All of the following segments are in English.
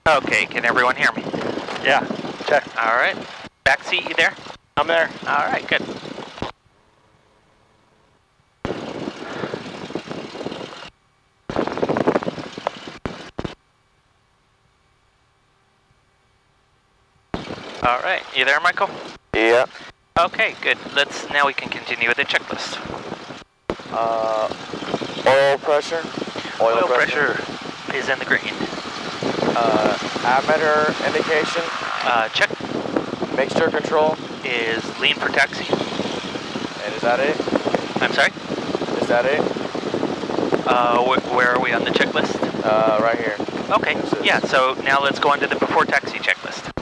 Okay, can everyone hear me? Yeah, check. All right. Back seat, you there? I'm there. All right, good. All right, you there, Michael? Yeah. Okay, good. Now we can continue with the checklist. Oil pressure. Oil pressure is in the green. Ammeter indication. Check. Mixture control. Is lean for taxi. And is that it? I'm sorry? Is that it? Where are we on the checklist? Right here. Okay, yeah, so now let's go on to the before taxi checklist.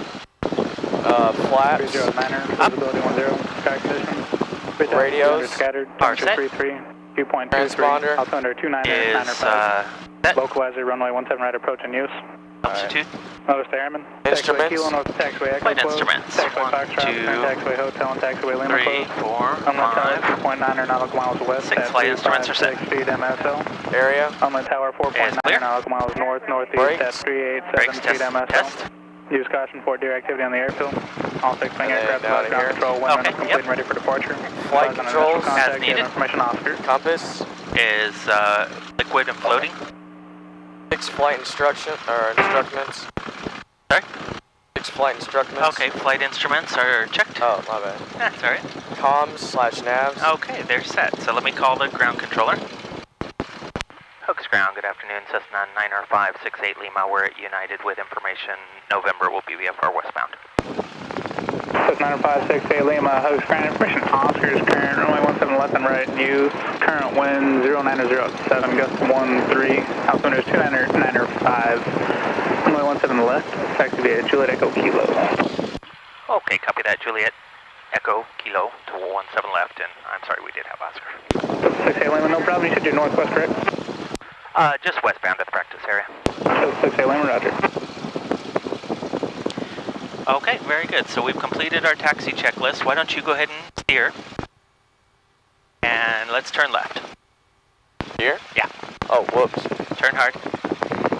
Flaps. 309er, visibility 10, taxi Radios. Scattered. Are set. 2.23. Transponder. Altimeter 29er, Is set. set. Localizer, runway 17 right approach in use. Altitude. Notice the airman. Instruments. Taxiway Kilo, north of taxiway Echo. Flight instruments. Taxiway 1, Foxtrot, 2, taxiway Hotel and taxiway Lima 3, 4, 5. 5. 2.9 nautical miles west. 6 flight instruments are set. 6 feet MSO. Area. Unlit tower 4.9 nautical miles northeast at 387 Brakes feet test. MSO. Test. Use caution for deer activity on the airfield. All 6 wing aircraft down about ground here. control, wind Okay, runner complete and ready for departure. Flight Advise on controls. initial contact, As needed. get information Oscar. Compass. Is liquid and floating. 6 flight instructions. Sorry? 6 flight instructions. Okay, flight instruments are checked. Oh, my bad. That's all right. Comms/navs. Okay, they're set. So let me call the ground controller. Hooks ground, good afternoon. Cessna 90568 Lima. We're at United with information. November will be VFR westbound. Cessna 90568 Lima, Hooks ground information. Oscar's current runway 17 left and right in use. Current wind 0907, gust 13. Altimeter is 2995. Runway 17 left. Taxi via Juliet Echo Kilo. Okay, copy that. Juliet Echo Kilo to 17 left, and I'm sorry, we did have Oscar. 68 Lima, no problem. You should do northwest, correct? Just westbound at the practice area. 68 Lima, roger. Okay, very good. So we've completed our taxi checklist. Why don't you go ahead and steer? And let's turn left. Here? Yeah. Oh, whoops. Turn hard.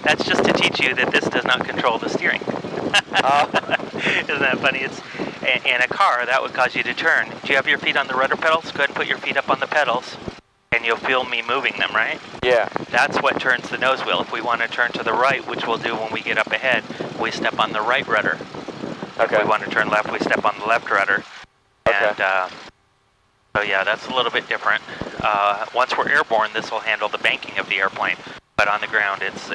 That's just to teach you that this does not control the steering. Isn't that funny? It's in a car, that would cause you to turn. Do you have your feet on the rudder pedals? Go ahead and put your feet up on the pedals, and you'll feel me moving them, right? Yeah. That's what turns the nose wheel. If we want to turn to the right, which we'll do when we get up ahead, we step on the right rudder. Okay. If we want to turn left, we step on the left rudder. Okay. And so yeah, that's a little bit different. Once we're airborne, this will handle the banking of the airplane, but on the ground, it's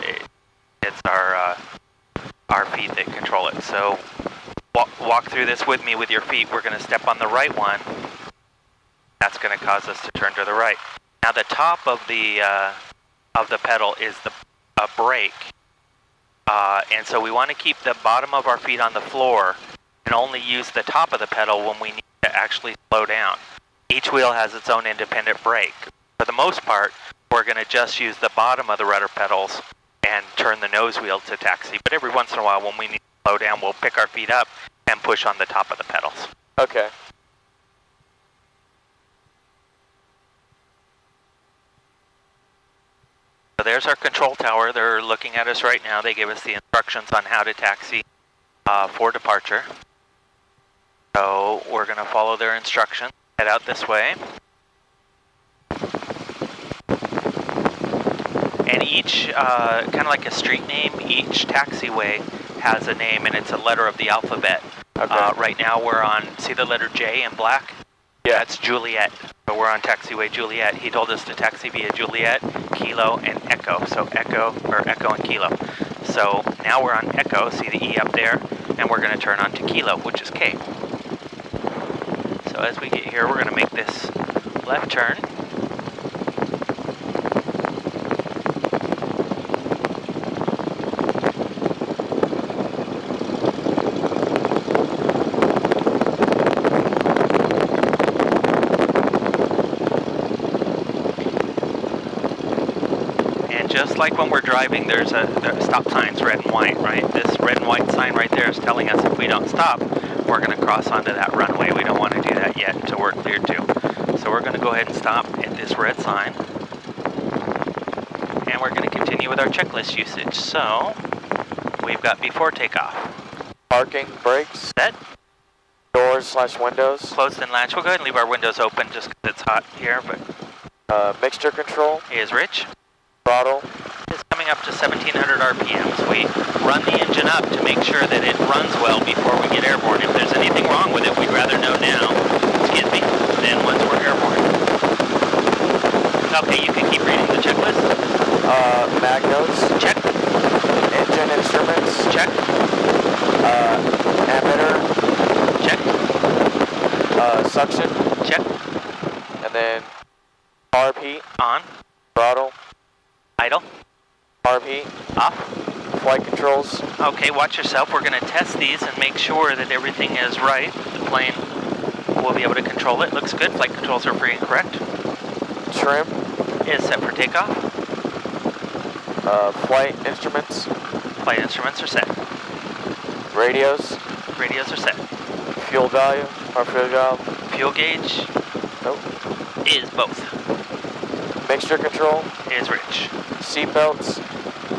our feet that control it. So walk through this with me with your feet. We're going to step on the right one. That's going to cause us to turn to the right. Now the top of the pedal is a brake, and so we want to keep the bottom of our feet on the floor and only use the top of the pedal when we need to actually slow down. Each wheel has its own independent brake. For the most part, we're going to just use the bottom of the rudder pedals and turn the nose wheel to taxi. But every once in a while, when we need to slow down, we'll pick our feet up and push on the top of the pedals. Okay. So there's our control tower. They're looking at us right now. They gave us the instructions on how to taxi for departure. So we're going to follow their instructions. Head out this way. And each, kind of like a street name, each taxiway has a name, and it's a letter of the alphabet. Okay. Right now we're on, see the letter J in black? Yeah. That's Juliet. So we're on taxiway Juliet. He told us to taxi via Juliet, Kilo, and Echo. So Echo and Kilo. So now we're on Echo, see the E up there, and we're going to turn on to Kilo, which is K. So as we get here, we're going to make this left turn. Just like when we're driving, there are stop signs, red and white, right? This red and white sign right there is telling us if we don't stop, we're going to cross onto that runway. We don't want to do that yet until we're cleared to. So we're going to go ahead and stop at this red sign. And we're going to continue with our checklist usage. So we've got before takeoff. Parking, brakes, Set. doors/windows. Closed and latch. We'll go ahead and leave our windows open just because it's hot here, but Mixture control, is Rich. throttle, It's coming up to 1700 RPMs. We run the engine up to make sure that it runs well before we get airborne. If there's anything wrong with it, we'd rather know now, excuse me, than once we're airborne. Okay, you can keep reading the checklist. mag notes, Check, engine instruments, check, emitter, check, suction, check, and then carb heat, on, throttle, idle, carb heat, off. flight controls, Okay, watch yourself. We're going to test these and make sure that everything is right. The plane will be able to control it. Looks good. Flight controls are free and correct. trim, Is set for takeoff. flight instruments, Flight instruments are set. radios, Radios are set. fuel value, or fuel valve, Fuel gauge nope, is both. mixture control, Is Rich. seat belts,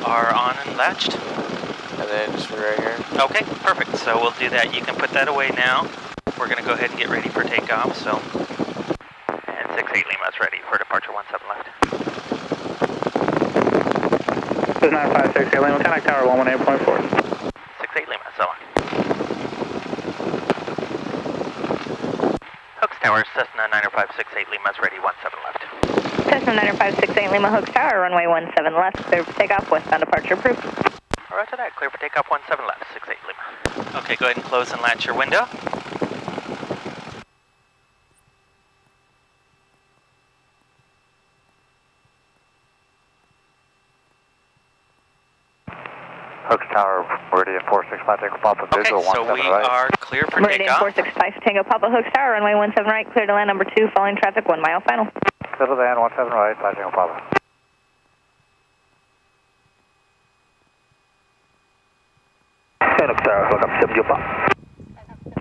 Are on and latched. and then just right here. Okay, perfect. So we'll do that. You can put that away now. We're going to go ahead and get ready for takeoff. So, and 68 Lima's ready for departure 17 left. This is 9568 Lima, contact tower 118.4. 68 Lima, so on. Hooks Tower, Cessna 90568 Lima's ready 17 left. Cessna 90568 Lima, Hooks Tower, runway 17 left, clear for takeoff, westbound departure approved. Roger that, clear for takeoff 17 left, 68 Lima. Okay, go ahead and close and latch your window. Hooks Tower, Meridian 465, Tango Papa, Okay, visual so 17 we right. are clear for Meridian takeoff. 465, Tango Papa, Hooks Tower, runway 17 right, clear to land number 2, following traffic, 1 mile final. Clear to land 17 right, Tango Papa. Hooks Tower, look up 70 Papa.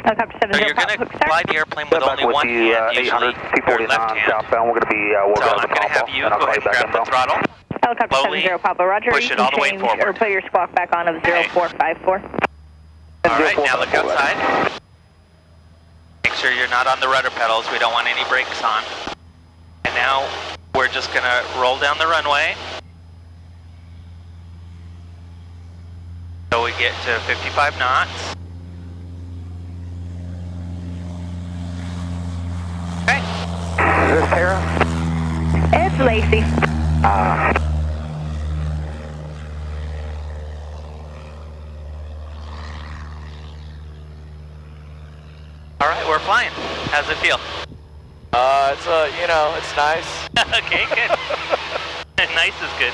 Helicopter 70 So you're Papa, going Hooks to Tower. fly the airplane with only one hand, usually your left hand. Southbound, we're going to be So I'm going to have you go ahead and grab the throttle. Helicopter Slowly 70 Papa, Roger. push You it can all the way change forward. or put your squawk back on of 0454. All right, now look outside. Make sure you're not on the rudder pedals. We don't want any brakes on. And now we're just going to roll down the runway. So we get to 55 knots. Okay. Is this Tara? It's Lacey. All right, we're flying. How's it feel? It's you know, it's nice. Okay, good. Nice is good.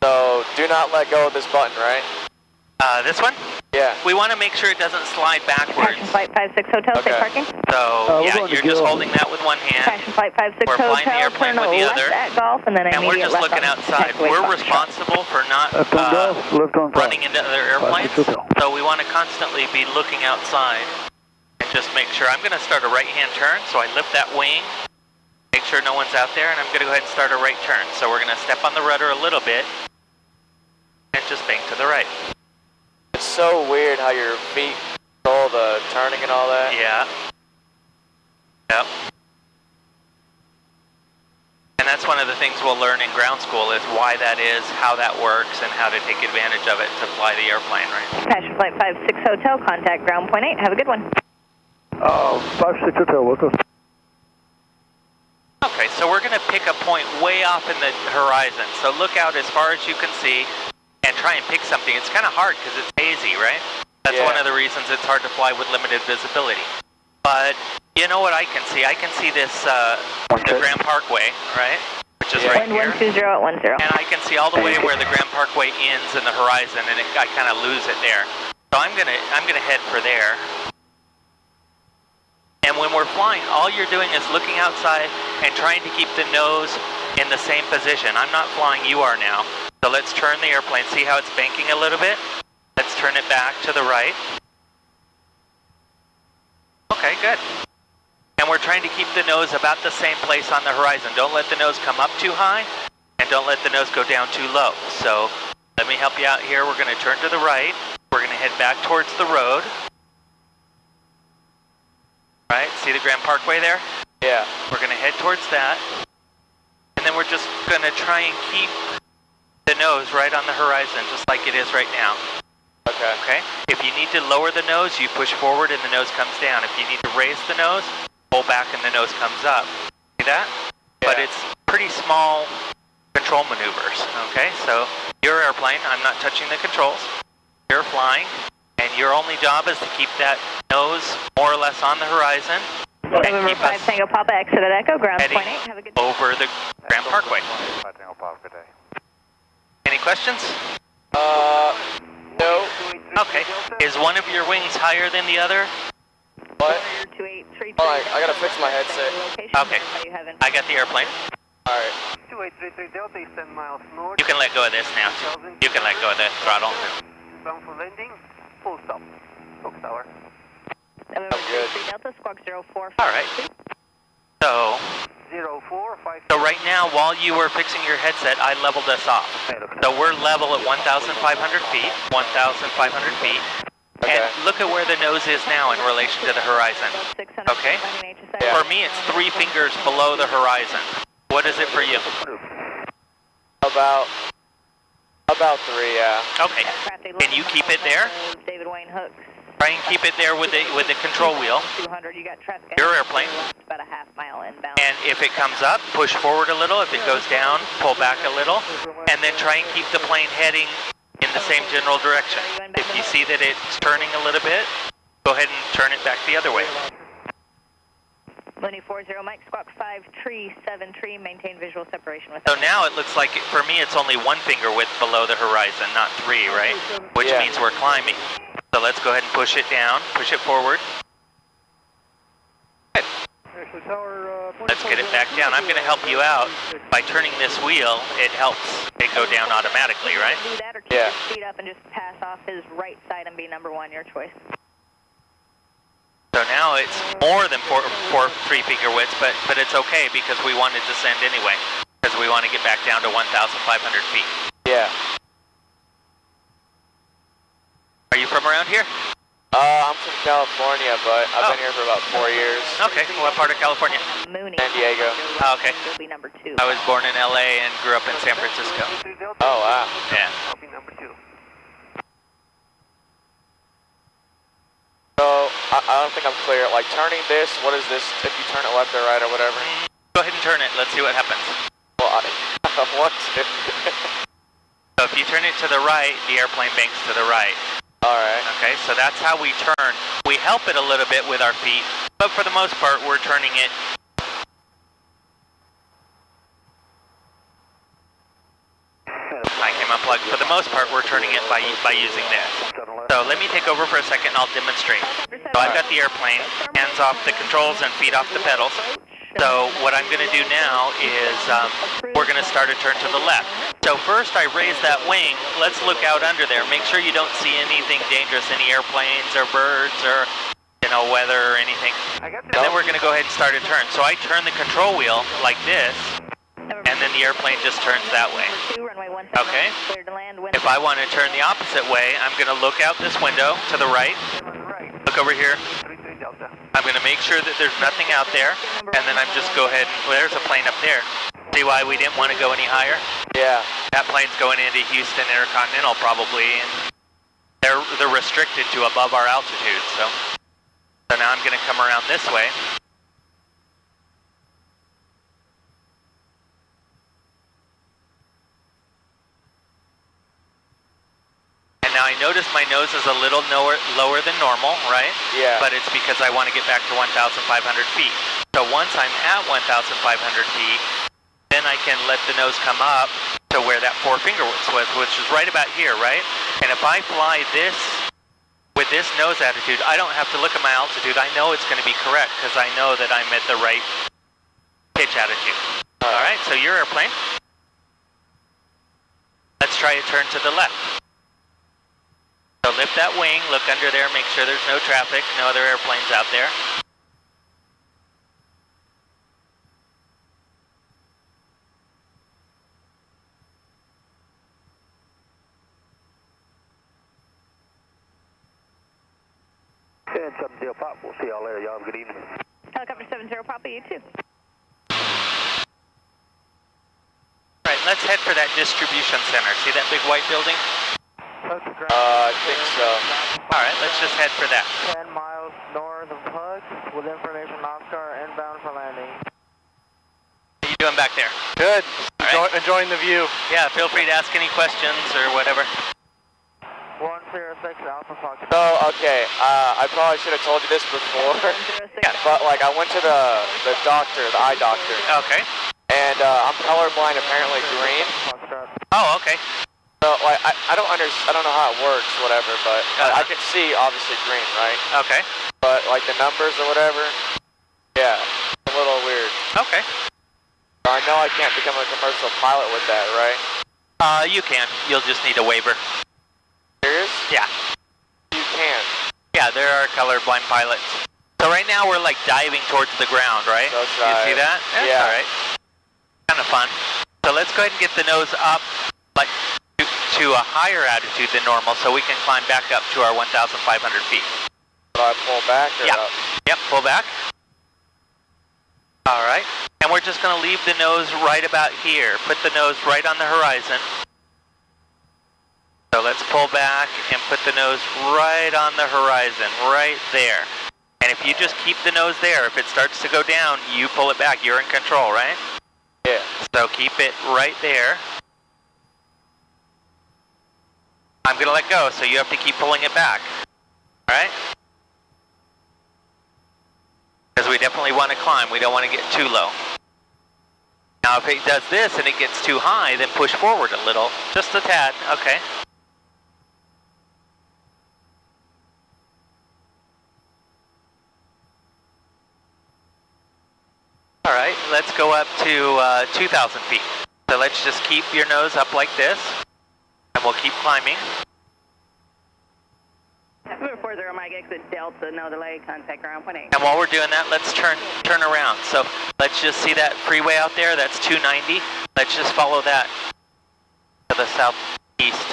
So do not let go of this button, right? This one? Yeah. We want to make sure it doesn't slide backwards. Passion Flight 56 Hotel, Okay. take parking. So, yeah, going to you're just go. holding that with one hand. Passion Flight 56 We're flying the Hotel, airplane turn with the left other. at Golf, and then And we're immediate just left looking on outside. taxiway We're Foxtrot. responsible for not Left on golf, left on running into other airplanes. 56 Hotel. So we want to constantly be looking outside and just make sure. I'm going to start a right-hand turn, so I lift that wing, make sure no one's out there, and I'm going to go ahead and start a right turn. So we're going to step on the rudder a little bit and just bank to the right. It's so weird how your feet control the turning and all that. Yeah. Yep. And that's one of the things we'll learn in ground school is why that is, how that works, and how to take advantage of it to fly the airplane, right? Passion Flight 56 Hotel, contact ground point 8. Have a good one. 56 Hotel, what's up? Okay, so we're going to pick a point way off in the horizon. So look out as far as you can see and try and pick something. It's kind of hard because it's hazy, right? That's Yeah. one of the reasons it's hard to fly with limited visibility. But you know what I can see? I can see this, the Grand Parkway, right? Which is right Wind here. 120 at 10. And I can see all the way where the Grand Parkway ends in the horizon, and I kind of lose it there. So I'm gonna head for there. And when we're flying, all you're doing is looking outside and trying to keep the nose in the same position. I'm not flying, you are now. So let's turn the airplane, see how it's banking a little bit. Let's turn it back to the right. Okay, good. And we're trying to keep the nose about the same place on the horizon. Don't let the nose come up too high, and don't let the nose go down too low. So Let me help you out here. We're going to turn to the right. We're going to head back towards the road. Right, see the Grand Parkway there? Yeah. We're going to head towards that. And then we're just going to try and keep the nose right on the horizon, just like it is right now. Okay. Okay? If you need to lower the nose, you push forward and the nose comes down. If you need to raise the nose, pull back and the nose comes up. See that? Yeah. But it's pretty small control maneuvers. Okay? So your airplane, I'm not touching the controls. You're flying, and your only job is to keep that nose more or less on the horizon. November 5 Tango Papa, exit at Echo, ground heading point 8. Have a good day. over the Grand Parkway. 5 Tango Papa, good day. Any questions? No. Okay. Is one of your wings higher than the other? What? 2833. Alright, I gotta fix my headset. Okay. I got the airplane. Alright. 2833 Delta is 10 miles north. You can let go of this now. You can let go of the throttle. Bound for landing. Full stop. Oak Tower. November good. 3 Delta, squawk 04. All right. So 0455. right now, while you were fixing your headset, I leveled us off. So we're level at 1,500 feet. 1,500 feet. Okay. And look at where the nose is now in relation to the horizon. Okay? Yeah. For me, it's 3 fingers below the horizon. What is it for you? About 3, yeah. Okay. Can you keep it there? David Wayne Hooks. Try and keep it there with the control wheel. 200, you got traffic. Your airplane. About a half mile inbound. And if it comes up, push forward a little. If it goes down, pull back a little. And then try and keep the plane heading in the same general direction. If you see that it's turning a little bit, go ahead and turn it back the other way. Looney 40, Mike, squawk 5 tree, 7 tree, maintain visual separation with. So now it looks like, for me, it's only 1 finger width below the horizon, not 3, right? Which Yeah. means we're climbing. So let's go ahead and push it down, push it forward. Good. Let's get it back down. I'm going to help you out by turning this wheel. It helps it go down automatically, right? Do that or keep Yeah. your speed up and just pass off his right side and be number 1, your choice. So now it's more than 3 finger widths, but it's okay because we want to descend anyway, because we want to get back down to 1,500 feet. Yeah. Are you from around here? I'm from California, but I've been here for about 4 years. Okay, what part of California? Mooney. San Diego. Oh, okay. Will be number 2. I was born in LA and grew up in San Francisco. Oh, wow. Yeah. Copy number 2. So, I don't think I'm clear. Like, turning this, what is this if you turn it left or right or whatever? Go ahead and turn it. Let's see what happens. Well, I want to. So if you turn it to the right, the airplane banks to the right. Alright. Okay, so that's how we turn. We help it a little bit with our feet, but for the most part, we're turning it. I came unplugged. For the most part, we're turning it by using this. So let me take over for a second and I'll demonstrate. So I've got the airplane, hands off the controls and feet off the pedals. So what I'm going to do now is we're going to start a turn to the left. So first I raise that wing. Let's look out under there. Make sure you don't see anything dangerous, any airplanes or birds or weather or anything. And then we're going to go ahead and start a turn. So I turn the control wheel like this, and then the airplane just turns that way. Okay? If I want to turn the opposite way, I'm going to look out this window to the right. Look over here. I'm going to make sure that there's nothing out there, and then I'm just go ahead. Well, there's a plane up there. See why we didn't want to go any higher? Yeah. That plane's going into Houston Intercontinental probably, and they're restricted to above our altitude. So now I'm going to come around this way. And now I notice my nose is a little lower than normal, right? Yeah. But it's because I want to get back to 1,500 feet. So once I'm at 1,500 feet, then I can let the nose come up to where that 4 finger was, which is right about here, right? And if I fly this with this nose attitude, I don't have to look at my altitude. I know it's going to be correct because I know that I'm at the right pitch attitude. All right, so your airplane. Let's try a turn to the left. So lift that wing, look under there, make sure there's no traffic, no other airplanes out there. 10, 70 Pop. We'll see y'all later. Y'all have a good evening. Helicopter 70 Papa, you too. All right, let's head for that distribution center. See that big white building? I think so. All right, let's just head for that. 10 miles north of Hug with information Oscar inbound for landing. How you doing back there? Good. Enjoying the view. Yeah, feel free to ask any questions or whatever. 106 Alpha Fox. So, okay, I probably should have told you this before, but like I went to the doctor, the eye doctor, Okay. and I'm colorblind, apparently green. Oh, okay. So like I don't know how it works, whatever, but I can see obviously green, right? Okay. But like the numbers or whatever, yeah, a little weird. Okay. So I know I can't become a commercial pilot with that, right? You can. You'll just need a waiver. Serious? Yeah. You can. Yeah, there are colorblind pilots. So right now we're like diving towards the ground, right? So should You I? see that? That's Yeah. all right. Kind of fun. So let's go ahead and get the nose up like to a higher altitude than normal so we can climb back up to our 1,500 feet. Do I pull back or Yeah. up? Yep, pull back. All right. And we're just going to leave the nose right about here. Put the nose right on the horizon. So let's pull back and put the nose right on the horizon, right there. And if you just keep the nose there, if it starts to go down, you pull it back. You're in control, right? Yeah. So keep it right there. I'm going to let go, so you have to keep pulling it back. All right? Because we definitely want to climb. We don't want to get too low. Now, if it does this and it gets too high, then push forward a little. Just a tad. Okay. All right, let's go up to 2,000 feet. So let's just keep your nose up like this, and we'll keep climbing. 40 Mike, exit Delta, no delay, contact ground point 8. And while we're doing that, let's turn around. So let's just see that freeway out there. That's 290. Let's just follow that to the southeast.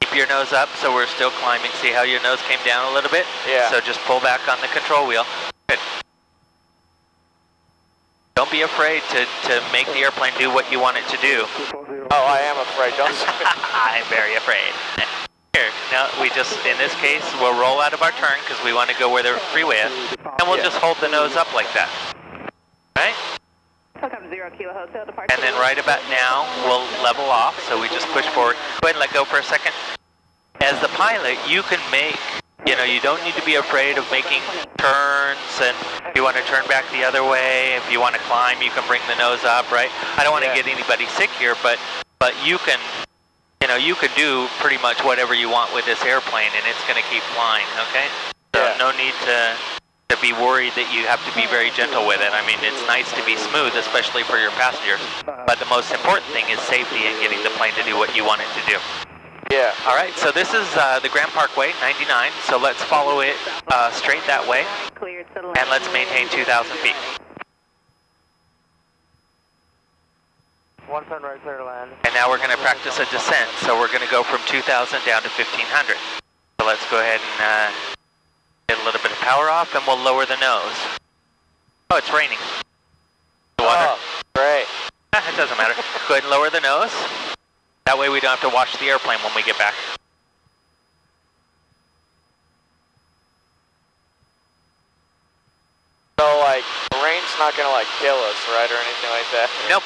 Keep your nose up, so we're still climbing. See how your nose came down a little bit? Yeah. So just pull back on the control wheel. Good. Don't be afraid to make the airplane do what you want it to do. Oh, I am afraid. Don't. I'm very afraid. Here, now we just, in this case, we'll roll out of our turn because we want to go where the freeway is, and we'll just hold the nose up like that. Right? Helicopter 0 Kilo Hotel departure. And then right about now, we'll level off, so we just push forward. Go ahead and let go for a second. As the pilot, you can make, you don't need to be afraid of making turns, and if you want to turn back the other way, if you want to climb, you can bring the nose up, right? I don't want to get anybody sick here, but you can, you can do pretty much whatever you want with this airplane, and it's going to keep flying, okay? So no need to be worried that you have to be very gentle with it. I mean, it's nice to be smooth, especially for your passengers, but the most important thing is safety and getting the plane to do what you want it to do. Yeah. All right, so this is the Grand Parkway, 99, so let's follow it straight that way, and let's maintain 2,000 feet. 17 right clear to land. And now we're going to practice a descent, so we're going to go from 2,000 down to 1,500. So let's go ahead and get a little bit of power off, and we'll lower the nose. Oh, it's raining. Water. Oh, great. It doesn't matter. Go ahead and lower the nose. That way we don't have to wash the airplane when we get back. So like, the rain's not gonna like kill us, right, or anything like that? Nope.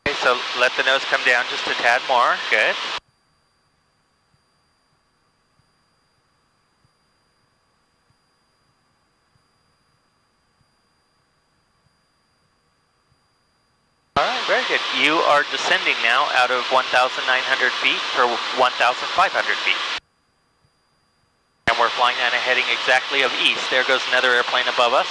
Okay, so let the nose come down just a tad more. Good. All right, very good. You are descending now out of 1,900 feet for 1,500 feet. And we're flying on a heading exactly of east. There goes another airplane above us.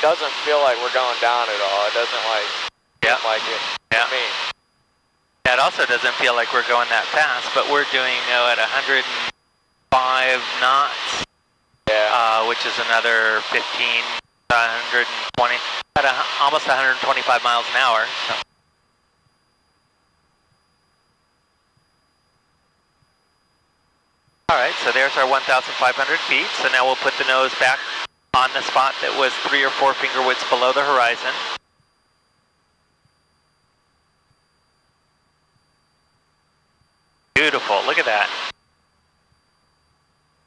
doesn't feel like we're going down at all. It doesn't like Yeah. like it. Yeah. To me. Yeah, it also doesn't feel like we're going that fast, but we're doing at 105 knots, which is another 120, almost 125 miles an hour. So. All right, so there's our 1,500 feet. So now we'll put the nose back on the spot that was 3 or 4 finger widths below the horizon. Beautiful, look at that.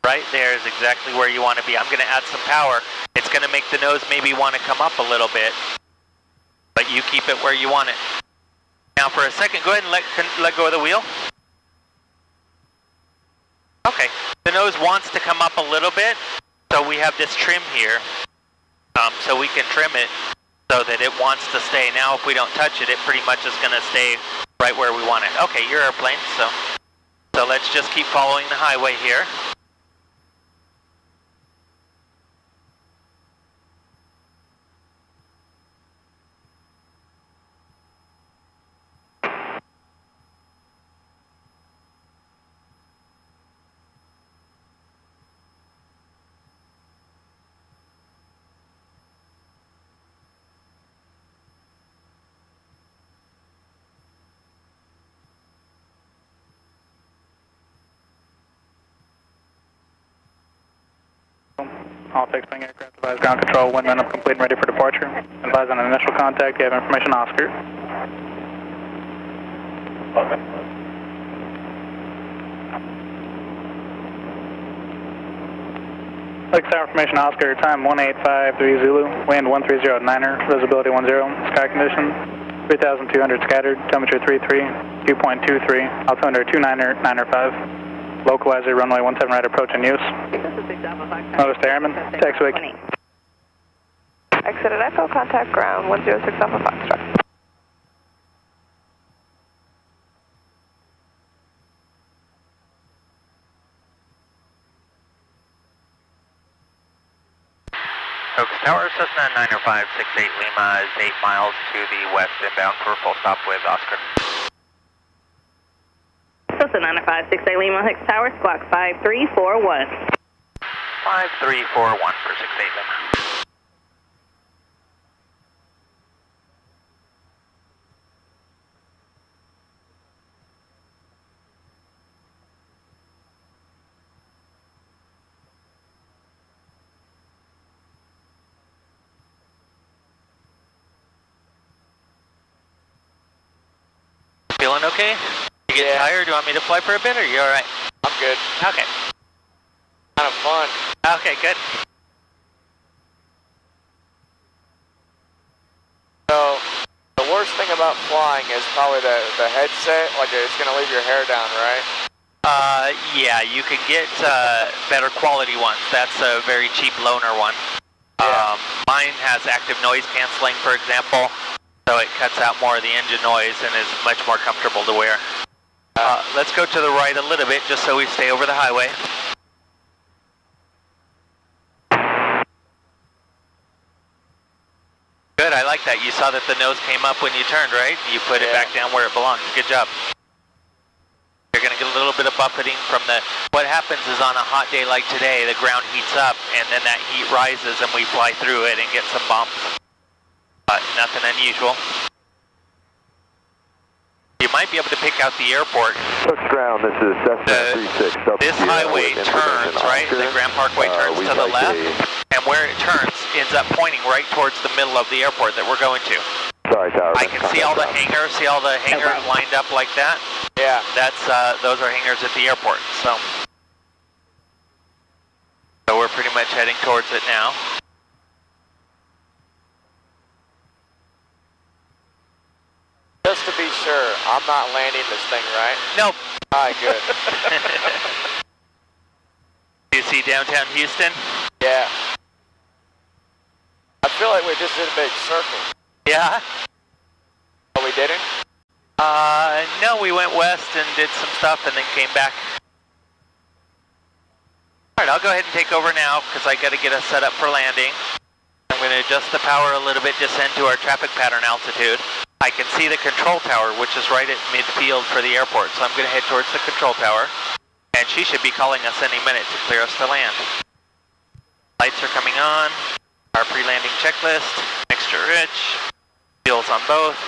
Right there is exactly where you want to be. I'm going to add some power. It's going to make the nose maybe want to come up a little bit, but you keep it where you want it. Now for a second, go ahead and let go of the wheel. Okay, the nose wants to come up a little bit, so we have this trim here, so we can trim it so that it wants to stay. Now if we don't touch it, it pretty much is going to stay right where we want it. Okay, your airplane, so let's just keep following the highway here. All fixed wing aircraft advise ground control, wind run up complete and ready for departure. Advise on initial contact, you have information Oscar. Lake Tower information Oscar, time 1853 Zulu, wind 1309er, visibility 10, sky conditions 3,200 scattered, temperature 33, dew point 23, altimeter 299er5. Localizer, runway 17 right approach in use. Notice to airman, taxiway. Exit at Echo, contact ground 106 Alpha Foxtrot. Oaks Tower, Cessna 90568 Lima is 8 miles to the west inbound for full stop with Oscar. Cessna 90568 Lima, Hicks Tower, squawk 5341. 5341 for 68 Lima. Feeling okay? You get tired? Do you want me to fly for a bit, or you all right? I'm good. Okay. Kind of fun. Okay, good. So, the worst thing about flying is probably the headset, like it's going to leave your hair down, right? Yeah, you can get better quality ones. That's a very cheap loaner one. Yeah. Mine has active noise canceling, for example, so it cuts out more of the engine noise and is much more comfortable to wear. Let's go to the right a little bit just so we stay over the highway. Good, I like that. You saw that the nose came up when you turned, right? You put it back down where it belongs. Good job. You're going to get a little bit of buffeting from what happens is on a hot day like today, the ground heats up and then that heat rises and we fly through it and get some bumps. But nothing unusual. You might be able to pick out the airport. Touch ground, this is Cessna 36. This highway turns, right? The Grand Parkway turns to the left, and where it turns ends up pointing right towards the middle of the airport that we're going to. Sorry, Tower. I can see all the hangars, lined up like that? Yeah. That's, those are hangars at the airport, so we're pretty much heading towards it now. Just to be sure, I'm not landing this thing, right? Nope. All right, good. Do you see downtown Houston? Yeah. I feel like we just did a big circle. Yeah. Oh, we didn't? No, we went west and did some stuff and then came back. All right, I'll go ahead and take over now because I got to get us set up for landing. I'm going to adjust the power a little bit, descend to our traffic pattern altitude. I can see the control tower, which is right at midfield for the airport, so I'm going to head towards the control tower, and she should be calling us any minute to clear us to land. Lights are coming on, our pre-landing checklist, mixture rich, fuels on both.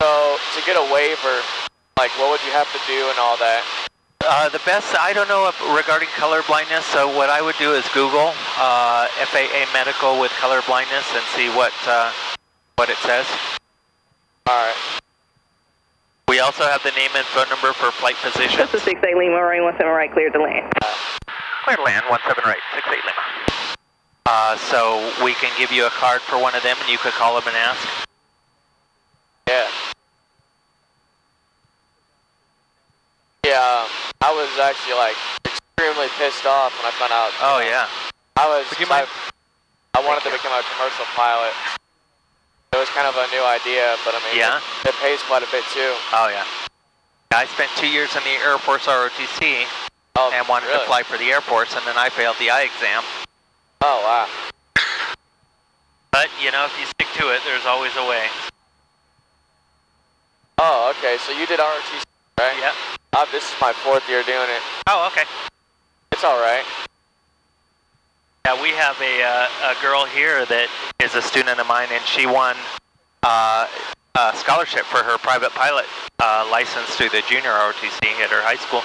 So, to get a waiver, like what would you have to do and all that? The best, I don't know regarding color blindness, so what I would do is Google FAA medical with color blindness and see what it says. Alright. We also have the name and phone number for flight position. This is 68 Lima, runway 17 right, clear to land. Clear to land, 17 right, 68 Lima. So we can give you a card for one of them and you could call them and ask. Yeah. Yeah, I was actually like extremely pissed off when I found out. Oh yeah. I was. Would you mind? I wanted to become a commercial pilot. It was kind of a new idea, but I mean, yeah, it pays quite a bit too. Oh yeah. I spent 2 years in the Air Force ROTC and wanted to fly for the Air Force, and then I failed the eye exam. Oh wow. But you know, if you stick to it, there's always a way. Oh, okay. So you did ROTC, right? Yeah. This is my 4th year doing it. Oh, okay. It's all right. Yeah, we have a girl here that is a student of mine, and she won a scholarship for her private pilot license through the junior ROTC at her high school.